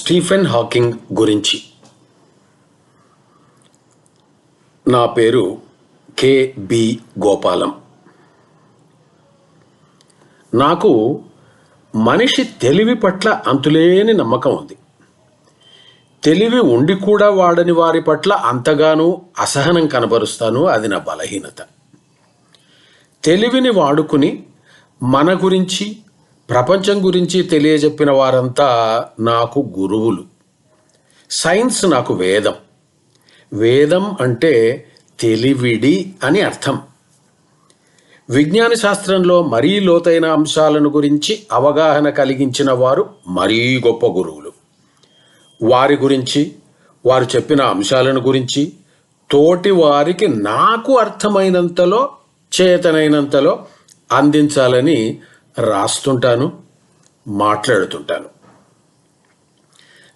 Stephen Hawking గురించి. నా పేరు కె.బి. గోపాలం. నాకు మనిషి తెలివి పట్ల అంతులేని నమ్మకం ఉంది. తెలివి ఉండి కూడా వాడని వారి పట్ల అంతగానూ అసహనం కనబరుస్తాను. అది నా బలహీనత. తెలివిని వాడుకుని మన గురించి, ప్రపంచం గురించి తెలియజెప్పిన వారంతా నాకు గురువులు. సైన్స్ నాకు వేదం. వేదం అంటే తెలివిడి అని అర్థం. విజ్ఞాన శాస్త్రంలో మరీ లోతైన అంశాలను గురించి అవగాహన కలిగించిన వారు మరీ గొప్ప గురువులు. వారి గురించి, వారు చెప్పిన అంశాలను గురించి తోటి వారికి నాకు అర్థమైనంతలో, చేతనైనంతలో అందించాలని రాస్తుంటాను, మాట్లాడుతుంటాను.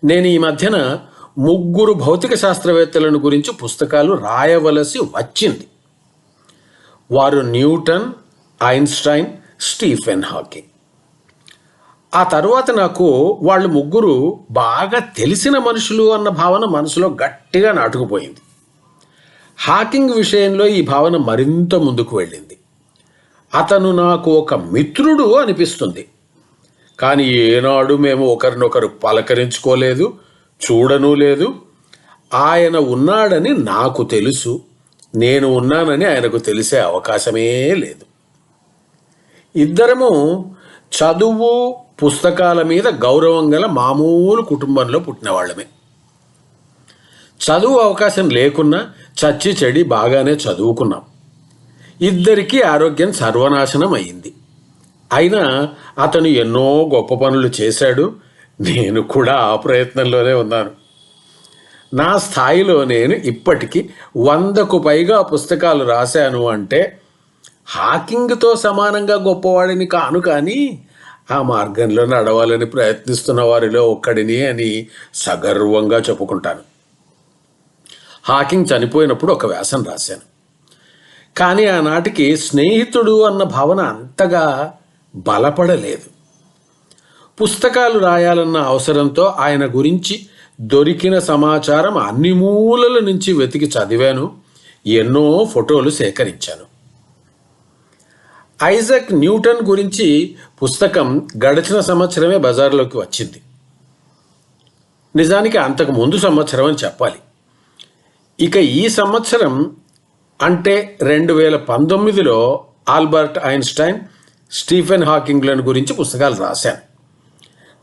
నేను ఈ మధ్యన 3 భౌతిక శాస్త్రవేత్తలను గురించి పుస్తకాలు రాయవలసి వచ్చింది. వారు న్యూటన్, ఐన్స్టైన్, స్టీఫెన్ హాకింగ్. ఆ తరువాత నాకు వాళ్ళు 3 బాగా తెలిసిన మనుషులు అన్న భావన మనసులో గట్టిగా నాటుకుపోయింది. హాకింగ్ విషయంలో ఈ భావన మరింత ముందుకు వెళ్ళింది. అతను నాకు ఒక మిత్రుడు అనిపిస్తుంది. కానీ ఏనాడు మేము ఒకరినొకరు పలకరించుకోలేదు, చూడనూ లేదు. ఆయన ఉన్నాడని నాకు తెలుసు, నేను ఉన్నానని ఆయనకు తెలిసే అవకాశమే లేదు. ఇద్దరము చదువు, పుస్తకాల మీద గౌరవం గల మామూలు కుటుంబంలో పుట్టిన వాళ్ళమే. చదువు అవకాశం లేకున్నా చచ్చి చెడి బాగానే చదువుకున్నాం. ఇద్దరికీ ఆరోగ్యం సర్వనాశనం అయింది. అయినా అతను ఎన్నో గొప్ప పనులు చేశాడు. నేను కూడా ఆ ప్రయత్నంలోనే ఉన్నాను. నా స్థాయిలో నేను ఇప్పటికీ 100కు పైగా పుస్తకాలు రాశాను అంటే హాకింగ్తో సమానంగా గొప్పవాడిని కాను, కానీ ఆ మార్గంలో నడవాలని ప్రయత్నిస్తున్న వారిలో ఒక్కడిని అని సగర్వంగా చెప్పుకుంటాను. హాకింగ్ చనిపోయినప్పుడు ఒక వ్యాసం రాశాను. కానీ ఆనాటికి స్నేహితుడు అన్న భావన అంతగా బలపడలేదు. పుస్తకాలు రాయాలన్న అవసరంతో ఆయన గురించి దొరికిన సమాచారం అన్ని మూలల నుంచి వెతికి చదివాను. ఎన్నో ఫోటోలు సేకరించాను. ఐజాక్ న్యూటన్ గురించి పుస్తకం గడిచిన సంవత్సరమే బజార్లోకి వచ్చింది. నిజానికి అంతకు ముందు సంవత్సరం అని చెప్పాలి. ఇక ఈ సంవత్సరం అంటే 2019లో ఆల్బర్ట్ ఐన్స్టైన్, స్టీఫెన్ హాకింగ్లను గురించి పుస్తకాలు రాశాను.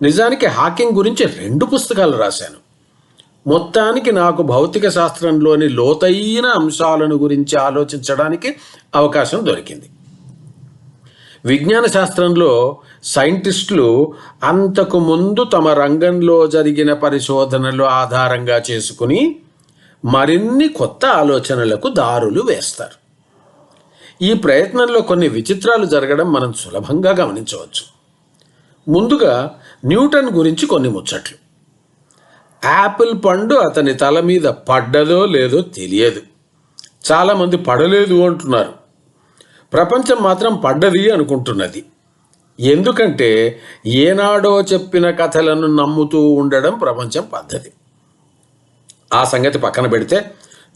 నిజానికి హాకింగ్ గురించి 2 పుస్తకాలు రాశాను. మొత్తానికి నాకు భౌతిక శాస్త్రంలోని లోతైన అంశాలను గురించి ఆలోచించడానికి అవకాశం దొరికింది. విజ్ఞాన శాస్త్రంలో సైంటిస్టులు అంతకు ముందు తమ రంగంలో జరిగిన పరిశోధనలు ఆధారంగా చేసుకుని మరిన్ని కొత్త ఆలోచనలకు దారులు వేస్తారు. ఈ ప్రయత్నంలో కొన్ని విచిత్రాలు జరగడం మనం సులభంగా గమనించవచ్చు. ముందుగా న్యూటన్ గురించి కొన్ని ముచ్చట్లు. యాపిల్ పండు అతని తల మీద పడ్డదో లేదో తెలియదు. చాలామంది పడలేదు అంటున్నారు. ప్రపంచం మాత్రం పడ్డది అనుకుంటున్నది. ఎందుకంటే ఏనాడో చెప్పిన కథలను నమ్ముతూ ఉండడం ప్రపంచం పద్ధతి. ఆ సంగతి పక్కన పెడితే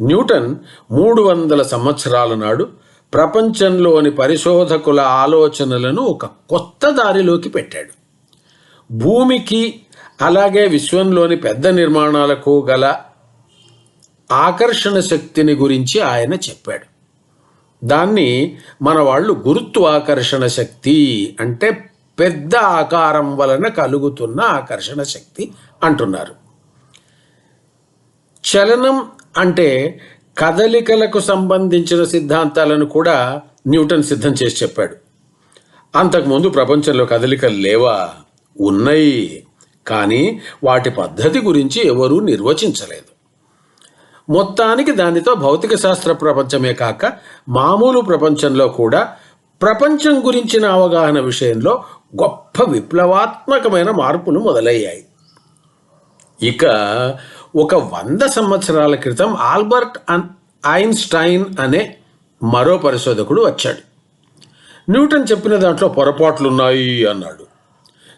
న్యూటన్ 300 సంవత్సరాల నాడు ప్రపంచంలోని పరిశోధకుల ఆలోచనలను ఒక కొత్త దారిలోకి పెట్టాడు. భూమికి అలాగే విశ్వంలోని పెద్ద నిర్మాణాలకు గల ఆకర్షణ శక్తిని గురించి ఆయన చెప్పాడు. దాన్ని మన వాళ్ళు గురుత్వాకర్షణ శక్తి అంటే పెద్ద ఆకారం వలన కలుగుతున్న ఆకర్షణ శక్తి అంటున్నారు. చలనం అంటే కదలికలకు సంబంధించిన సిద్ధాంతాలను కూడా న్యూటన్ సిద్ధం చేసి చెప్పాడు. అంతకుముందు ప్రపంచంలో కదలికలు లేవా? ఉన్నాయి, కానీ వాటి పద్ధతి గురించి ఎవరూ నిర్వచించలేదు. మొత్తానికి దానితో భౌతిక శాస్త్ర ప్రపంచమే కాక మామూలు ప్రపంచంలో కూడా ప్రపంచం గురించిన అవగాహన విషయంలో గొప్ప విప్లవాత్మకమైన మార్పులు మొదలయ్యాయి. ఇక ఒక 100 సంవత్సరాల క్రితం ఆల్బర్ట్ ఐన్స్టైన్ అనే మరో పరిశోధకుడు వచ్చాడు. న్యూటన్ చెప్పిన దాంట్లో పొరపాట్లున్నాయి అన్నాడు.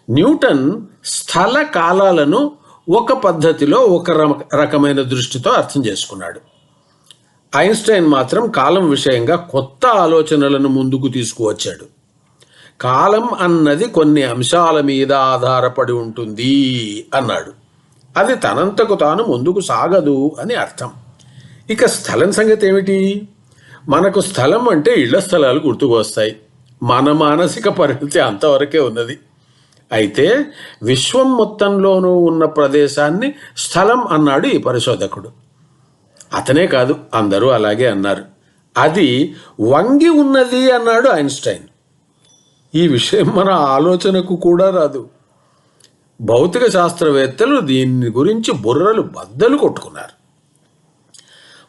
న్యూటన్ స్థల కాలాలను ఒక పద్ధతిలో ఒక రకమైన దృష్టితో అర్థం చేసుకున్నాడు. ఐన్స్టైన్ మాత్రం కాలం విషయంగా కొత్త ఆలోచనలను ముందుకు తీసుకువచ్చాడు. కాలం అన్నది కొన్ని అంశాల మీద ఆధారపడి ఉంటుంది అన్నాడు. అది తనంతకు తాను ముందుకు సాగదు అని అర్థం. ఇక స్థలం సంగతి ఏమిటి? మనకు స్థలం అంటే ఇళ్ల స్థలాలు గుర్తుకు వస్తాయి. మన మానసిక పరిస్థితి అంతవరకే ఉన్నది. అయితే విశ్వం మొత్తంలోనూ ఉన్న ప్రదేశాన్ని స్థలం అన్నాడు ఈ పరిశోధకుడు. అతనే కాదు, అందరూ అలాగే అన్నారు. అది వంగి ఉన్నది అన్నాడు ఐన్స్టైన్. ఈ విషయం మన ఆలోచనకు కూడా రాదు. భౌతిక శాస్త్రవేత్తలు దీని గురించి బుర్రలు బద్దలు కొట్టుకున్నారు.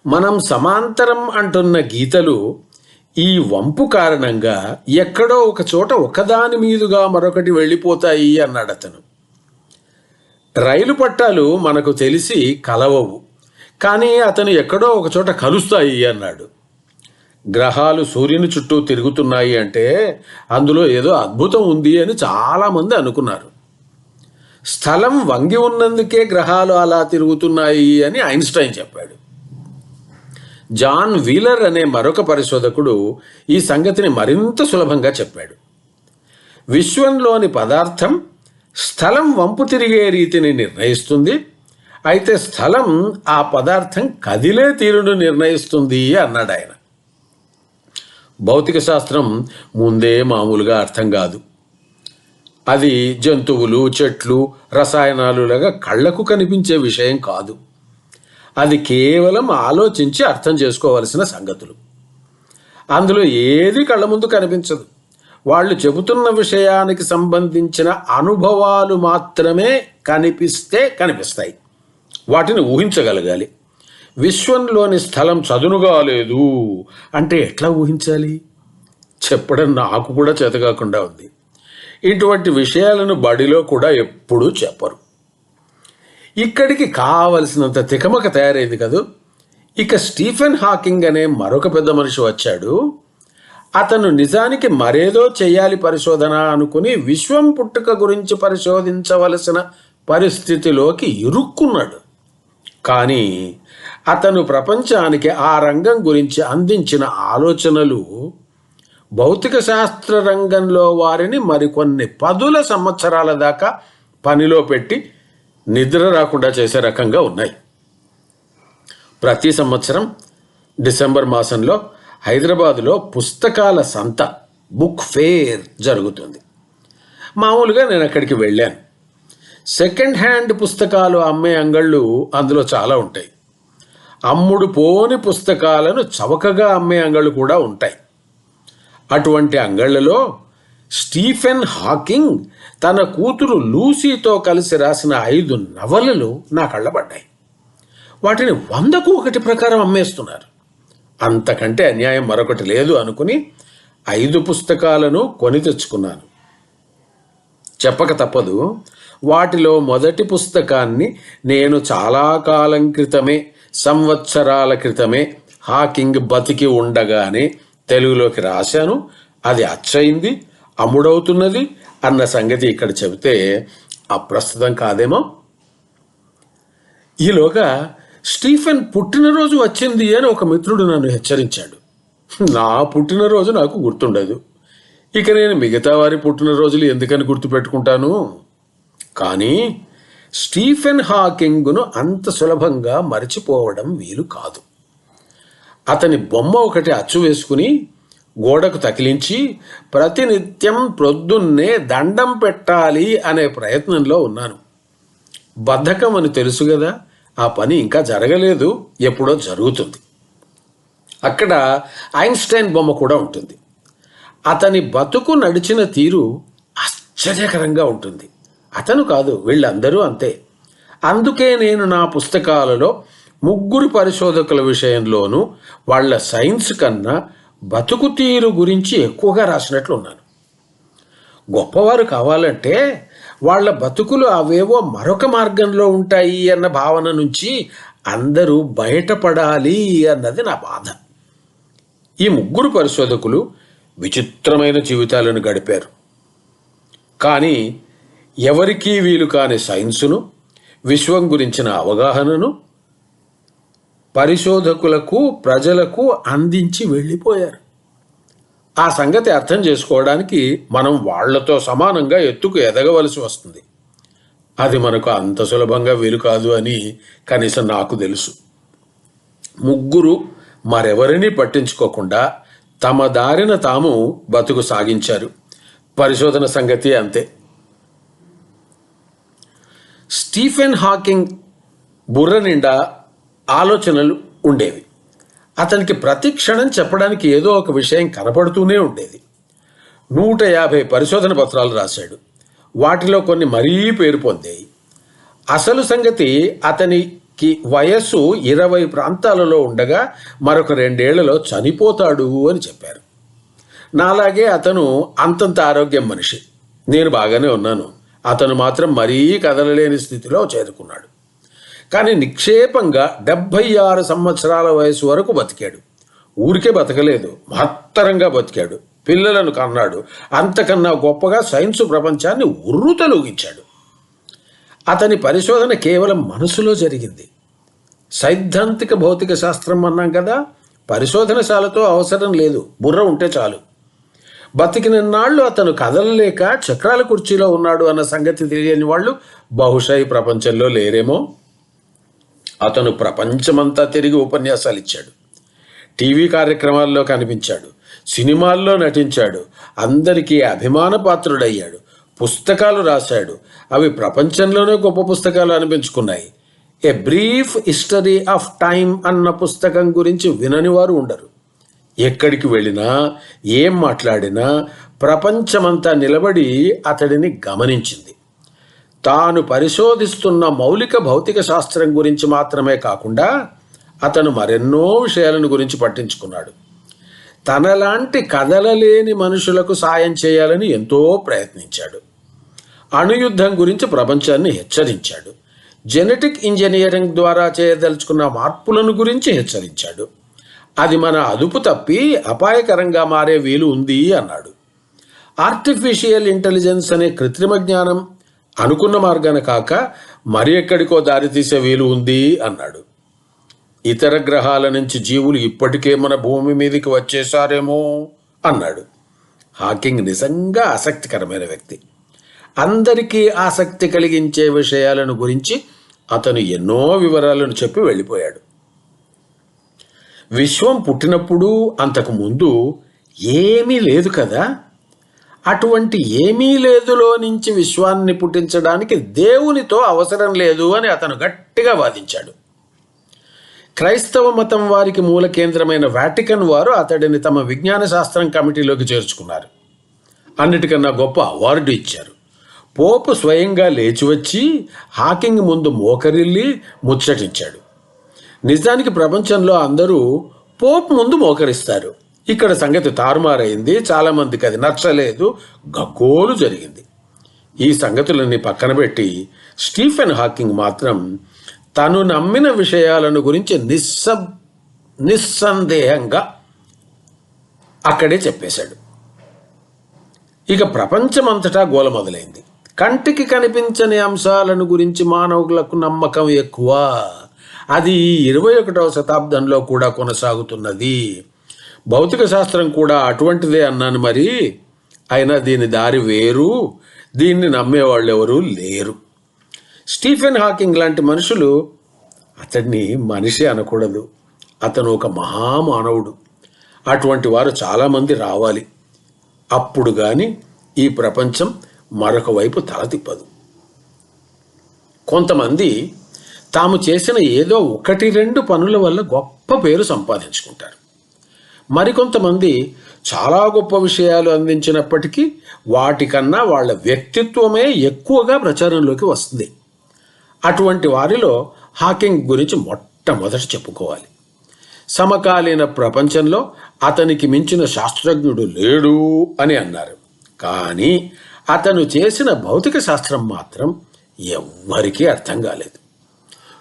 మనం సమాంతరం అంటున్న గీతలు ఈ వంపు కారణంగా ఎక్కడో ఒక చోట ఒకదాని మీదుగా మరొకటి వెళ్ళిపోతాయి అన్నాడు అతను. రైలు పట్టాలు మనకు తెలిసి కలవవు, కానీ అతను ఎక్కడో ఒక చోట కలుస్తాయి అన్నాడు. గ్రహాలు సూర్యుని చుట్టూ తిరుగుతున్నాయి అంటే అందులో ఏదో అద్భుతం ఉంది అని చాలామంది అనుకున్నారు. స్థలం వంగి ఉన్నందుకే గ్రహాలు అలా తిరుగుతున్నాయి అని ఐన్స్టైన్ చెప్పాడు. జాన్ వీలర్ అనే మరొక పరిశోధకుడు ఈ సంగతిని మరింత సులభంగా చెప్పాడు. విశ్వంలోని పదార్థం స్థలం వంపు తిరిగే రీతిని నిర్ణయిస్తుంది, అయితే స్థలం ఆ పదార్థం కదిలే తీరును నిర్ణయిస్తుంది అన్నాడు ఆయన. భౌతిక శాస్త్రం ముందే మామూలుగా అర్థం కాదు. అది జంతువులు, చెట్లు, రసాయనాలులాగా కళ్లకు కనిపించే విషయం కాదు. అది కేవలం ఆలోచించి అర్థం చేసుకోవలసిన సంగతులు. అందులో ఏది కళ్ళ ముందు కనిపించదు. వాళ్ళు చెబుతున్న విషయానికి సంబంధించిన అనుభవాలు మాత్రమే కనిపిస్తాయి. వాటిని ఊహించగలగాలి. విశ్వంలోని స్థలం చదునుగా లేదు అంటే ఎట్లా ఊహించాలి? చెప్పడం నాకు కూడా చేతకాకుండా ఉంది. ఇటువంటి విషయాలను బడిలో కూడా ఎప్పుడూ చెప్పరు. ఇక్కడికి కావలసినంత తికమక తయారైంది కదూ. ఇక స్టీఫెన్ హాకింగ్ అనే మరొక పెద్ద మనిషి వచ్చాడు. అతను నిజానికి మరేదో చేయాలి పరిశోధన అనుకుని విశ్వం పుట్టుక గురించి పరిశోధించవలసిన పరిస్థితిలోకి ఇరుక్కున్నాడు. కానీ అతను ప్రపంచానికి ఆ రంగం గురించి అందించిన ఆలోచనలు భౌతిక శాస్త్ర రంగంలో వారిని మరికొన్ని 10 సంవత్సరాల దాకా పనిలో పెట్టి నిద్ర రాకుండా చేసే రకంగా ఉన్నాయి. ప్రతి సంవత్సరం డిసెంబర్ మాసంలో హైదరాబాదులో పుస్తకాల సంత, బుక్ ఫేర్ జరుగుతుంది. మామూలుగా నేను అక్కడికి వెళ్ళాను. సెకండ్ హ్యాండ్ పుస్తకాలు అమ్మే అంగళ్ళు అందులో చాలా ఉంటాయి. అమ్ముడు పోని పుస్తకాలను చవకగా అమ్మే అంగళ్ళు కూడా ఉంటాయి. అటువంటి అంగళ్ళలో స్టీఫెన్ హాకింగ్ తన కూతురు లూసీతో కలిసి రాసిన 5 నవలలు నా కళ్ళబడ్డాయి. వాటిని 100కు 1 ప్రకారం అమ్మేస్తున్నారు. అంతకంటే అన్యాయం మరొకటి లేదు అనుకుని 5 పుస్తకాలను కొని తెచ్చుకున్నాను. చెప్పక తప్పదు, వాటిలో మొదటి పుస్తకాన్ని నేను చాలా కాలం క్రితమే, సంవత్సరాల క్రితమే హాకింగ్ బతికి ఉండగానే తెలుగులోకి రాశాను. అది అచ్చయింది, అమ్ముడవుతున్నది అన్న సంగతి ఇక్కడ చెబితే అప్రస్తుతం కాదేమో. ఈలోగా స్టీఫెన్ పుట్టినరోజు వచ్చింది అని ఒక మిత్రుడు నన్ను హెచ్చరించాడు. నా పుట్టినరోజు నాకు గుర్తుండదు. ఇక నేను మిగతా వారి పుట్టినరోజులు ఎందుకని గుర్తుపెట్టుకుంటాను? కానీ స్టీఫెన్ హాకింగ్ను అంత సులభంగా మరిచిపోవడం వీలు కాదు. అతని బొమ్మ ఒకటి అచ్చు వేసుకుని గోడకు తగిలించి ప్రతినిత్యం ప్రొద్దున్నే దండం పెట్టాలి అనే ప్రయత్నంలో ఉన్నాను. బద్ధకం అని తెలుసు కదా, ఆ పని ఇంకా జరగలేదు, ఎప్పుడో జరుగుతుంది. అక్కడ ఐన్స్టైన్ బొమ్మ కూడా ఉంటుంది. అతని బతుకు నడిచిన తీరు ఆశ్చర్యకరంగా ఉంటుంది. అతను కాదు, వీళ్ళందరూ అంతే. అందుకే నేను నా పుస్తకాలలో 3 పరిశోధకుల విషయంలోనూ వాళ్ళ సైన్స్ కన్నా బతుకు తీరు గురించి ఎక్కువగా రాసినట్లున్నాను. గొప్పవారు కావాలంటే వాళ్ళ బతుకులు అవేవో మరొక మార్గంలో ఉంటాయి అన్న భావన నుంచి అందరూ బయటపడాలి అన్నది నా బాధ. ఈ 3 పరిశోధకులు విచిత్రమైన జీవితాలను గడిపారు. కానీ ఎవరికీ వీలు కాని సైన్సును, విశ్వం గురించిన అవగాహనను పరిశోధకులకు, ప్రజలకు అందించి వెళ్ళిపోయారు. ఆ సంగతి అర్థం చేసుకోవడానికి మనం వాళ్లతో సమానంగా ఎత్తుకు ఎదగవలసి వస్తుంది. అది మనకు అంత సులభంగా వీలు కాదు అని కనీసం నాకు తెలుసు. ముగ్గురు మరెవరినీ పట్టించుకోకుండా తమ దారిన తాము బతుకు సాగించారు. పరిశోధన సంగతి అంతే. స్టీఫెన్ హాకింగ్ బుర్ర నిండా ఆలోచనలు ఉండేవి. అతనికి ప్రతి క్షణం చెప్పడానికి ఏదో ఒక విషయం కనపడుతూనే ఉండేది. 150 పరిశోధన పత్రాలు రాశాడు. వాటిలో కొన్ని మరీ పేరు పొందాయి. అసలు సంగతి, అతనికి వయస్సు 20 ప్రాంతాలలో ఉండగా మరొక 2 ఏళ్లలో చనిపోతాడు అని చెప్పారు. నాలాగే అతను అంతంత ఆరోగ్యం మనిషి. నేను బాగానే ఉన్నాను. అతను మాత్రం మరీ కదలలేని స్థితిలో చేరుకున్నాడు. కానీ నిక్షేపంగా 76 సంవత్సరాల వయసు వరకు బతికాడు. ఊరికే బతకలేదు, మహత్తరంగా బతికాడు. పిల్లలను కన్నాడు. అంతకన్నా గొప్పగా సైన్సు ప్రపంచాన్ని ఉర్రుతలూగించాడు. అతని పరిశోధన కేవలం మనసులో జరిగింది. సైద్ధాంతిక భౌతిక శాస్త్రం అన్నాం కదా, పరిశోధనశాలతో అవసరం లేదు, బుర్ర ఉంటే చాలు. బతికినన్నాళ్ళు అతను కదలలేక చక్రాల కుర్చీలో ఉన్నాడు అన్న సంగతి తెలియని వాళ్ళు బహుశా ఈ ప్రపంచంలో లేరేమో. అతను ప్రపంచమంతా తిరిగి ఉపన్యాసాలు ఇచ్చాడు. టీవీ కార్యక్రమాల్లో కనిపించాడు. సినిమాల్లో నటించాడు. అందరికీ అభిమానపాత్రుడయ్యాడు. పుస్తకాలు రాశాడు. అవి ప్రపంచంలోనే గొప్ప పుస్తకాలు అనిపించుకున్నాయి. A brief history of time అన్న పుస్తకం గురించి వినని వారు ఉండరు. ఎక్కడికి వెళ్ళినా, ఏం మాట్లాడినా ప్రపంచమంతా నిలబడి అతడిని గమనించింది. తాను పరిశోధిస్తున్న మౌలిక భౌతిక శాస్త్రం గురించి మాత్రమే కాకుండా అతను మరెన్నో విషయాలను గురించి పట్టించుకున్నాడు. తనలాంటి కదలలేని మనుషులకు సాయం చేయాలని ఎంతో ప్రయత్నించాడు. అణుయుద్ధం గురించి ప్రపంచాన్ని హెచ్చరించాడు. జెనెటిక్ ఇంజనీరింగ్ ద్వారా చేయదలుచుకున్న మార్పులను గురించి హెచ్చరించాడు. అది మన అదుపు తప్పి అపాయకరంగా మారే వీలు ఉంది అన్నాడు. ఆర్టిఫిషియల్ ఇంటెలిజెన్స్ అనే కృత్రిమ జ్ఞానం అనుకున్న మార్గాన కాక మరి ఎక్కడికో దారితీసే వీలు ఉంది అన్నాడు. ఇతర గ్రహాల నుంచి జీవులు ఇప్పటికే మన భూమి మీదకి వచ్చేసారేమో అన్నాడు. హాకింగ్ నిజంగా ఆసక్తికరమైన వ్యక్తి. అందరికీ ఆసక్తి కలిగించే విషయాలను గురించి అతను ఎన్నో వివరాలను చెప్పి వెళ్ళిపోయాడు. విశ్వం పుట్టినప్పుడు అంతకు ముందు ఏమీ లేదు కదా. అటువంటి ఏమీ లేదులో నుంచి విశ్వాన్ని పుట్టించడానికి దేవునితో అవసరం లేదు అని అతను గట్టిగా వాదించాడు. క్రైస్తవ మతం వారికి మూల కేంద్రమైన వాటికన్ వారు అతడిని తమ విజ్ఞాన శాస్త్రం కమిటీలోకి చేర్చుకున్నారు. అన్నిటికన్నా గొప్ప అవార్డు ఇచ్చారు. పోపు స్వయంగా లేచి వచ్చి హాకింగ్ ముందు మోకరిల్లి ముచ్చటించాడు. నిజానికి ప్రపంచంలో అందరూ పోప్ ముందు మోకరిస్తారు. ఇక్కడ సంగతి తారుమారైంది. చాలామందికి అది నచ్చలేదు. గగ్గోలు జరిగింది. ఈ సంగతులన్నీ పక్కన పెట్టి స్టీఫెన్ హాకింగ్ మాత్రం తను నమ్మిన విషయాలను గురించి నిస్సందేహంగా అక్కడే చెప్పేశాడు. ఇక ప్రపంచమంతటా గోల మొదలైంది. కంటికి కనిపించని అంశాలను గురించి మానవులకు నమ్మకం ఎక్కువ. అది 21వ శతాబ్దంలో కూడా కొనసాగుతున్నది. భౌతిక శాస్త్రం కూడా అటువంటిదే అన్నాను మరి. అయినా దీని దారి వేరు. దీన్ని నమ్మేవాళ్ళు ఎవరూ లేరు. స్టీఫెన్ హాకింగ్ లాంటి మనుషులు, అతన్ని మనిషి అనకూడదు, అతను ఒక మహామానవుడు. అటువంటి వారు చాలామంది రావాలి. అప్పుడు కానీ ఈ ప్రపంచం మరొక వైపు తల తిప్పదు. కొంతమంది తాము చేసిన ఏదో 1-2 పనుల వల్ల గొప్ప పేరు సంపాదించుకుంటారు. మరికొంతమంది చాలా గొప్ప విషయాలు అందించినప్పటికీ వాటికన్నా వాళ్ళ వ్యక్తిత్వమే ఎక్కువగా ప్రచారంలోకి వస్తుంది. అటువంటి వారిలో హాకింగ్ గురించి మొట్టమొదట చెప్పుకోవాలి. సమకాలీన ప్రపంచంలో అతనికి మించిన శాస్త్రజ్ఞుడు లేడు అని అన్నారు. కానీ అతను చేసిన భౌతిక శాస్త్రం మాత్రం ఎవ్వరికీ అర్థం కాలేదు.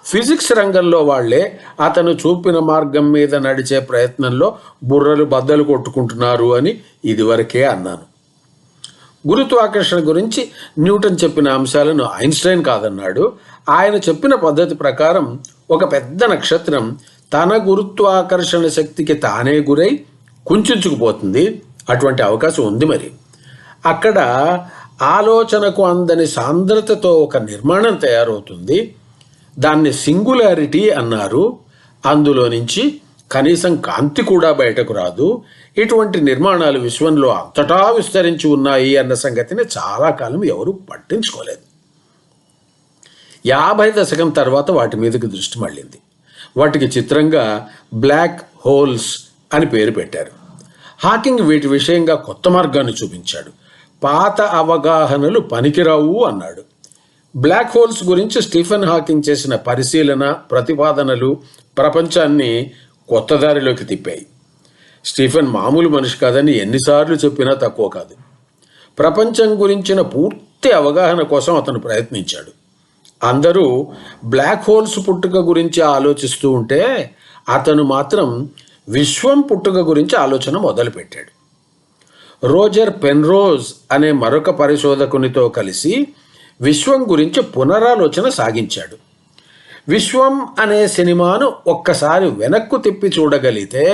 ఫిజిక్స్ రంగంలో వాళ్లే అతను చూపిన మార్గం మీద నడిచే ప్రయత్నంలో బుర్రలు బద్దలు కొట్టుకుంటున్నారు అని ఇదివరకే అన్నాను. గురుత్వాకర్షణ గురించి న్యూటన్ చెప్పిన అంశాలను ఐన్స్టైన్ కాదన్నాడు. ఆయన చెప్పిన పద్ధతి ప్రకారం ఒక పెద్ద నక్షత్రం తన గురుత్వాకర్షణ శక్తికి తానే గురై కుంచుకుపోతుంది. అటువంటి అవకాశం ఉంది. మరి అక్కడ ఆలోచనకు అందని సాంద్రతతో ఒక నిర్మాణం తయారవుతుంది. దాన్ని సింగులారిటీ అన్నారు. అందులో నుంచి కనీసం కాంతి కూడా బయటకు రాదు. ఇటువంటి నిర్మాణాలు విశ్వంలో అంతటా విస్తరించి ఉన్నాయి అన్న సంగతిని చాలా కాలం ఎవరూ పట్టించుకోలేదు. 50 దశకం తర్వాత వాటి మీదకి దృష్టి మళ్ళింది. వాటికి చిత్రంగా బ్లాక్ హోల్స్ అని పేరు పెట్టారు. హాకింగ్ వీటి విషయంగా కొత్త మార్గాన్ని చూపించాడు. పాత అవగాహనలు పనికిరావు అన్నాడు. బ్లాక్ హోల్స్ గురించి స్టీఫెన్ హాకింగ్ చేసిన పరిశీలన, ప్రతిపాదనలు ప్రపంచాన్ని కొత్త దారిలోకి తిప్పాయి. స్టీఫెన్ మామూలు మనిషి కాదని ఎన్నిసార్లు చెప్పినా తక్కువ కాదు. ప్రపంచం గురించిన పూర్తి అవగాహన కోసం అతను ప్రయత్నించాడు. అందరూ బ్లాక్ హోల్స్ పుట్టుక గురించి ఆలోచిస్తూ ఉంటే అతను మాత్రం విశ్వం పుట్టుక గురించి ఆలోచన మొదలుపెట్టాడు. రోజర్ పెన్రోజ్ అనే మరొక పరిశోధకునితో కలిసి విశ్వం గురించి పునరాలోచన సాగించాడు. విశ్వం అనే సినిమాను ఒక్కసారి వెనక్కు తిప్పి చూడగలిగితే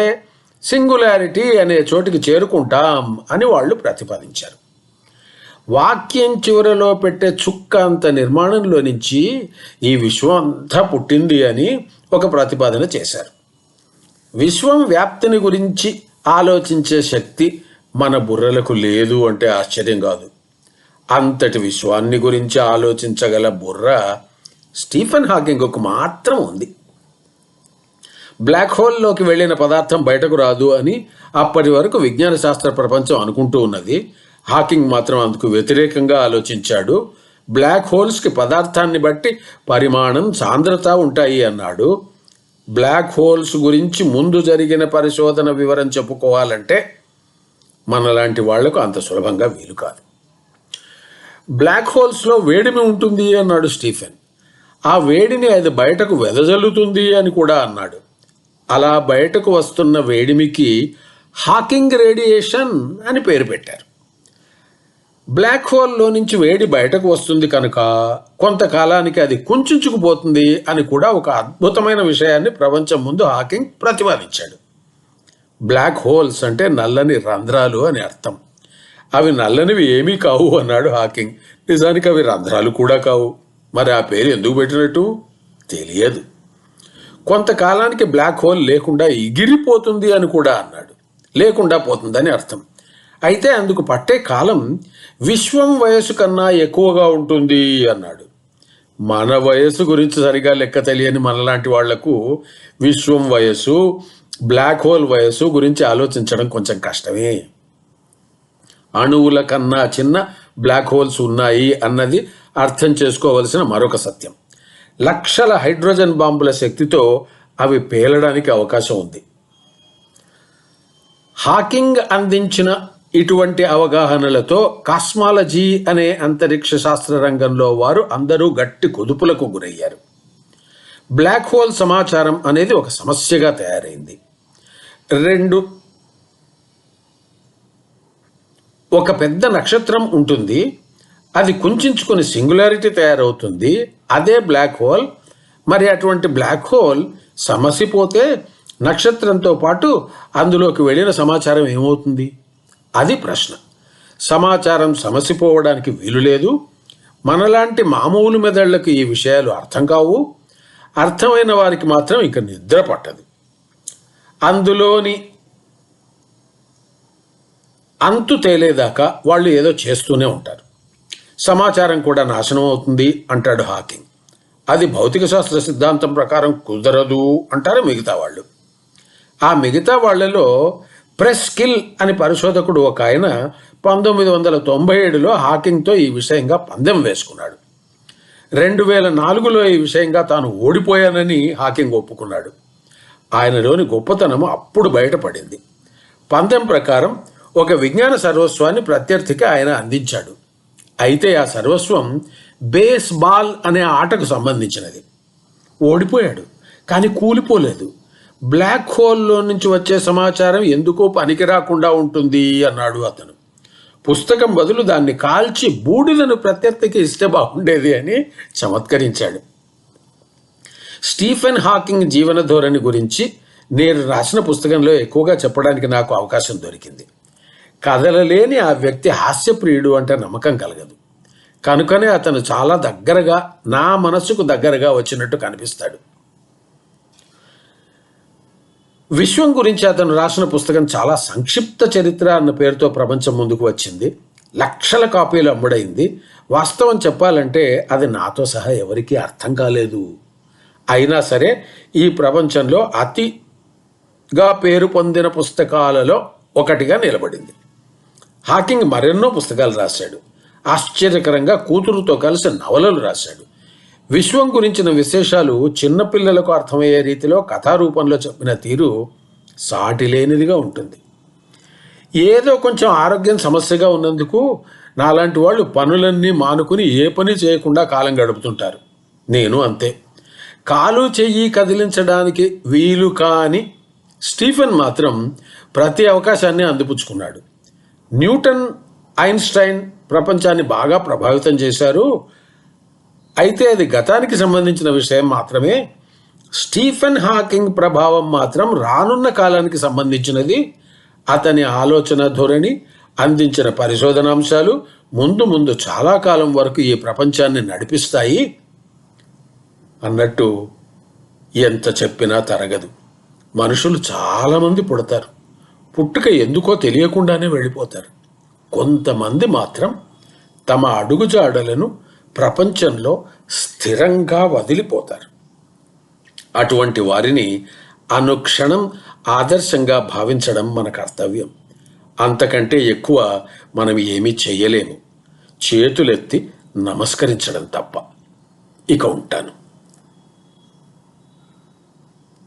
సింగులారిటీ అనే చోటికి చేరుకుంటాం అని వాళ్ళు ప్రతిపాదించారు. వాక్యం చివరలో పెట్టే చుక్క అంత నిర్మాణంలో నుంచి ఈ విశ్వం అంతా పుట్టింది అని ఒక ప్రతిపాదన చేశారు. విశ్వం వ్యాప్తిని గురించి ఆలోచించే శక్తి మన బుర్రలకు లేదు అంటే ఆశ్చర్యం కాదు. అంతటి విశ్వాన్ని గురించి ఆలోచించగల బుర్ర స్టీఫెన్ హాకింగ్కు మాత్రం ఉంది. బ్లాక్ హోల్లోకి వెళ్ళిన పదార్థం బయటకు రాదు అని అప్పటి వరకు విజ్ఞాన శాస్త్ర ప్రపంచం అనుకుంటూ ఉన్నది. హాకింగ్ మాత్రం అందుకు వ్యతిరేకంగా ఆలోచించాడు. బ్లాక్ హోల్స్కి పదార్థాన్ని బట్టి పరిమాణం, సాంద్రత ఉంటాయి అన్నాడు. బ్లాక్ హోల్స్ గురించి ముందు జరిగిన పరిశోధన వివరం చెప్పుకోవాలంటే మనలాంటి వాళ్లకు అంత సులభంగా వీలు కాదు. బ్లాక్ హోల్స్లో వేడిమి ఉంటుంది అన్నాడు స్టీఫెన్. ఆ వేడిని అది బయటకు వెదజల్లుతుంది అని కూడా అన్నాడు. అలా బయటకు వస్తున్న వేడిమికి హాకింగ్ రేడియేషన్ అని పేరు పెట్టారు. బ్లాక్ హోల్లో నుంచి వేడి బయటకు వస్తుంది కనుక కొంతకాలానికి అది కుంచుకుపోతుంది అని కూడా ఒక అద్భుతమైన విషయాన్ని ప్రపంచం ముందు హాకింగ్ ప్రతిపాదించాడు. బ్లాక్ హోల్స్ అంటే నల్లని రంధ్రాలు అని అర్థం. అవి నల్లనివి ఏమీ కావు అన్నాడు హాకింగ్. నిజానికి అవి రంధ్రాలు కూడా కావు. మరి ఆ పేరు ఎందుకు పెట్టినట్టు తెలియదు. కొంతకాలానికి బ్లాక్ హోల్ లేకుండా ఎగిరిపోతుంది అని కూడా అన్నాడు. లేకుండా పోతుందని అర్థం. అయితే అందుకు పట్టే కాలం విశ్వం వయసు కన్నా ఎక్కువగా ఉంటుంది అన్నాడు. మన వయసు గురించి సరిగా లెక్క తెలియని మనలాంటి వాళ్లకు విశ్వం వయసు, బ్లాక్ హోల్ వయసు గురించి ఆలోచించడం కొంచెం కష్టమే. అణువుల కన్నా చిన్న బ్లాక్ హోల్స్ ఉన్నాయి అన్నది అర్థం చేసుకోవలసిన మరొక సత్యం. లక్షల హైడ్రోజన్ బాంబుల శక్తితో అవి పేలడానికి అవకాశం ఉంది. హాకింగ్ అందించిన ఇటువంటి అవగాహనలతో కాస్మాలజీ అనే అంతరిక్ష శాస్త్ర రంగంలో వారు అందరూ గట్టి కుదుపులకు గురయ్యారు. బ్లాక్ హోల్ సమాచారం అనేది ఒక సమస్యగా తయారైంది. ఒక పెద్ద నక్షత్రం ఉంటుంది, అది కుంచుకుని సింగులారిటీ తయారవుతుంది, అదే బ్లాక్ హోల్. మరి అటువంటి బ్లాక్ హోల్ సమసిపోతే నక్షత్రంతో పాటు అందులోకి వెళ్ళిన సమాచారం ఏమవుతుంది? అది ప్రశ్న. సమాచారం సమసిపోవడానికి వీలు లేదు. మనలాంటి మామూలు మెదళ్లకు ఈ విషయాలు అర్థం కావు. అర్థమైన వారికి మాత్రం ఇక నిద్ర పట్టదు. అందులోని అంతు తేలేదాకా వాళ్ళు ఏదో చేస్తూనే ఉంటారు. సమాచారం కూడా నాశనం అవుతుంది అంటాడు హాకింగ్. అది భౌతిక శాస్త్ర సిద్ధాంతం ప్రకారం కుదరదు అంటారు మిగతా వాళ్ళు. ఆ మిగతా వాళ్లలో ప్రెస్కిల్ అని పరిశోధకుడు ఒక ఆయన 1997లో హాకింగ్తో ఈ విషయంగా పందెం వేసుకున్నాడు. 2004లో ఈ విషయంగా తాను ఓడిపోయానని హాకింగ్ ఒప్పుకున్నాడు. ఆయనలోని గొప్పతనం అప్పుడు బయటపడింది. పందెం ప్రకారం ఒక విజ్ఞాన సర్వస్వాన్ని ప్రత్యర్థికి ఆయన అందించాడు. అయితే ఆ సర్వస్వం బేస్బాల్ అనే ఆటకు సంబంధించినది. ఓడిపోయాడు, కానీ కూలిపోలేదు. బ్లాక్ హోల్లో నుంచి వచ్చే సమాచారం ఎందుకో పనికి రాకుండా ఉంటుంది అన్నాడు అతను. పుస్తకం బదులు దాన్ని కాల్చి బూడిదను ప్రత్యర్థికి ఇస్తే బాగుండేది అని చమత్కరించాడు. స్టీఫెన్ హాకింగ్ జీవన ధోరణి గురించి నేను రాసిన పుస్తకంలో ఎక్కువగా చెప్పడానికి నాకు అవకాశం దొరికింది. కదలలేని ఆ వ్యక్తి హాస్యప్రియుడు అంటే నమ్మకం కలగదు. కనుకనే అతను చాలా దగ్గరగా, నా మనసుకు దగ్గరగా వచ్చినట్టు కనిపిస్తాడు. విశ్వం గురించి అతను రాసిన పుస్తకం చాలా సంక్షిప్త చరిత్ర అన్న పేరుతో ప్రపంచం ముందుకు వచ్చింది. లక్షల కాపీలు అమ్ముడైంది. వాస్తవం చెప్పాలంటే అది నాతో సహా ఎవరికీ అర్థం కాలేదు. అయినా సరే ఈ ప్రపంచంలో అతిగా పేరు పొందిన పుస్తకాలలో ఒకటిగా నిలబడింది. హాకింగ్ మరెన్నో పుస్తకాలు రాశాడు. ఆశ్చర్యకరంగా కూతురుతో కలిసి నవలలు రాశాడు. విశ్వం గురించిన విశేషాలు చిన్నపిల్లలకు అర్థమయ్యే రీతిలో కథారూపంలో చెప్పిన తీరు సాటిలేనిదిగా ఉంటుంది. ఏదో కొంచెం ఆరోగ్యం సమస్యగా ఉన్నందుకు నాలాంటి వాళ్ళు పనులన్నీ మానుకుని ఏ పని చేయకుండా కాలం గడుపుతుంటారు. నేను అంతే. కాలు చెయ్యి కదిలించడానికి వీలు కాని స్టీఫెన్ మాత్రం ప్రతి అవకాశాన్ని అందిపుచ్చుకున్నాడు. న్యూటన్, ఐన్స్టైన్ ప్రపంచాన్ని బాగా ప్రభావితం చేశారు. అయితే అది గతానికి సంబంధించిన విషయం మాత్రమే. స్టీఫెన్ హాకింగ్ ప్రభావం మాత్రం రానున్న కాలానికి సంబంధించినది. అతని ఆలోచన ధోరణి, అందించిన పరిశోధనాంశాలు ముందు ముందు చాలా కాలం వరకు ఈ ప్రపంచాన్ని నడిపిస్తాయి అన్నట్టు ఎంత చెప్పినా తరగదు. మనుషులు చాలామంది పుడతారు. పుట్టుక ఎందుకో తెలియకుండానే వెళ్ళిపోతారు. కొంతమంది మాత్రం తమ అడుగుజాడలను ప్రపంచంలో స్థిరంగా వదిలిపోతారు. అటువంటి వారిని అనుక్షణం ఆదర్శంగా భావించడం మన కర్తవ్యం. అంతకంటే ఎక్కువ మనం ఏమీ చెయ్యలేము. చేతులెత్తి నమస్కరించడం తప్ప. ఇక ఉంటాను.